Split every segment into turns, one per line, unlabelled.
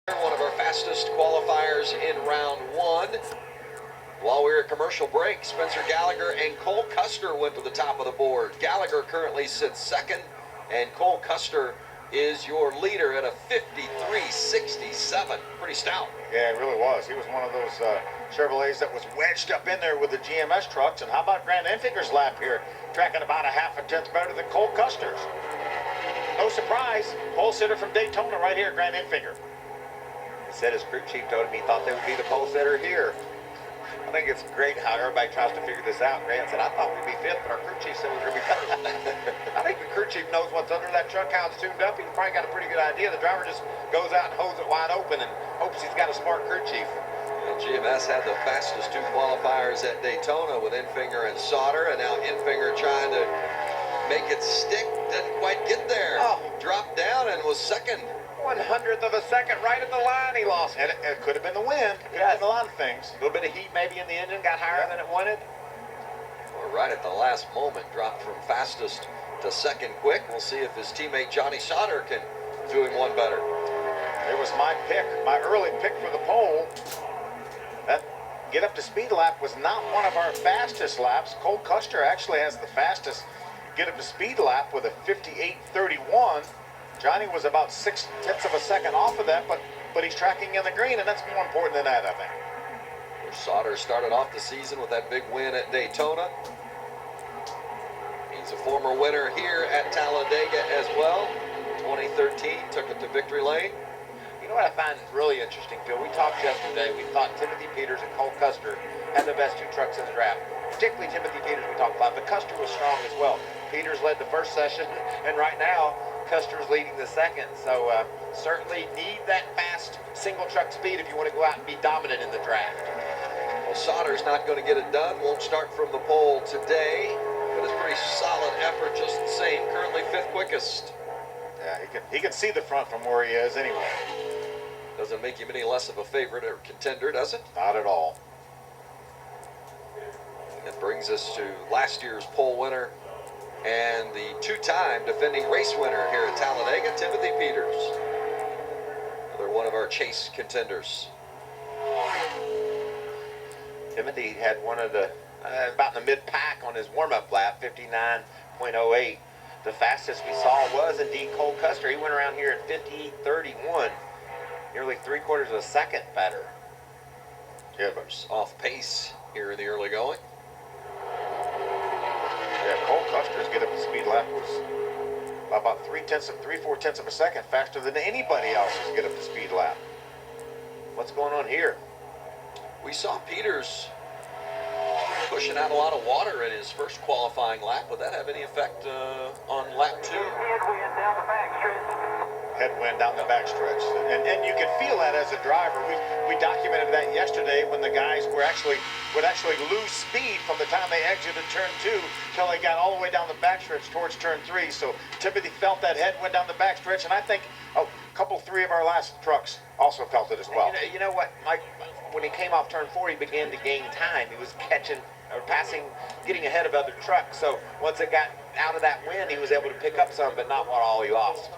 One of our fastest qualifiers in round one. While we were at commercial break, Spencer Gallagher and Cole Custer went to the top of the board. Gallagher currently sits second, and Cole Custer is your leader at a 53.67. Pretty stout.
Yeah, it really was. He was one of those Chevrolets that was wedged up in there with the GMS trucks. And how about Grant Enfinger's lap here, tracking about a half a tenth better than Cole Custer's. No surprise, pole sitter from Daytona right here, Grant Enfinger.
He said his crew chief told him he thought they would be the pole sitter here. I think it's great how everybody tries to figure this out. Grant said, I thought we'd be fifth, but our crew chief said we were going to be first. I think the crew chief knows what's under that truck, how it's tuned up. He's probably got a pretty good idea. The driver just goes out and holds it wide open and hopes he's got a smart crew chief.
Well, GMS had the fastest two qualifiers at Daytona with Enfinger and Sauter, and now Enfinger trying to make it stick. Didn't quite get there.
Oh.
Dropped down and was second.
1/100th of a second right at the line he lost.
And it could have been the wind. Could have been a lot of things.
A little bit of heat maybe in the engine, got higher than it wanted.
Or right at the last moment, dropped from fastest to second quick. We'll see if his teammate Johnny Sauter can do him one better.
It was my pick, my early pick for the pole. That get up to speed lap was not one of our fastest laps. Cole Custer actually has the fastest get up to speed lap with a 58.31. Johnny was about 0.6 of a second off of that, but he's tracking in the green, and that's more important than that, I think.
Sauter started off the season with that big win at Daytona. He's a former winner here at Talladega as well. 2013, took it to victory lane.
You know what I find really interesting, Phil? We talked yesterday. We thought Timothy Peters and Cole Custer had the best two trucks in the draft. Particularly Timothy Peters we talked about, but Custer was strong as well. Peters led the first session, and right now, Custer's leading the second. So certainly need that fast single truck speed if you want to go out and be dominant in the draft.
Well, Sauter's not going to get it done. Won't start from the pole today, but it's pretty solid effort just the same. Currently fifth quickest.
Yeah, he can see the front from where he is anyway.
Doesn't make him any less of a favorite or contender, does it?
Not at all.
It brings us to last year's pole winner and the two-time defending race winner here at Talladega, Timothy Peters. Another one of our chase contenders.
Timothy had one of the, about in the mid-pack on his warm-up lap, 59.08. The fastest we saw was indeed Cole Custer. He went around here at 50.31, nearly 3/4 of a second better.
Tibbers off pace here in the early going.
Yeah, Cole Custer's get up to speed lap was about 3/4 of a second faster than anybody else's get up to speed lap.
What's going on here?
We saw Peters pushing out a lot of water in his first qualifying lap. Would that have any effect on lap two?
Headwind down the backstretch, and you can feel that as a driver. We documented that yesterday when the guys would actually lose speed from the time they exited turn 2 till they got all the way down the backstretch towards turn 3. So Timothy felt that headwind down the backstretch, and I think three of our last trucks also felt it as well.
You know what, Mike? When he came off turn 4, he began to gain time. He was catching or passing, getting ahead of other trucks. So once it got out of that wind, he was able to pick up some, but not all he lost.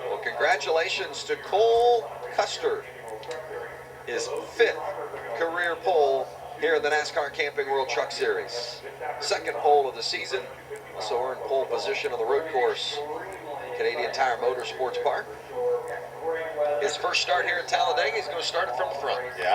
Well, congratulations to Cole Custer, his 5th career pole here in the NASCAR Camping World Truck Series. Second pole of the season, also earned pole position on the road course, Canadian Tire Motorsports Park. His first start here at Talladega, he's going to start it from the front.
Yeah.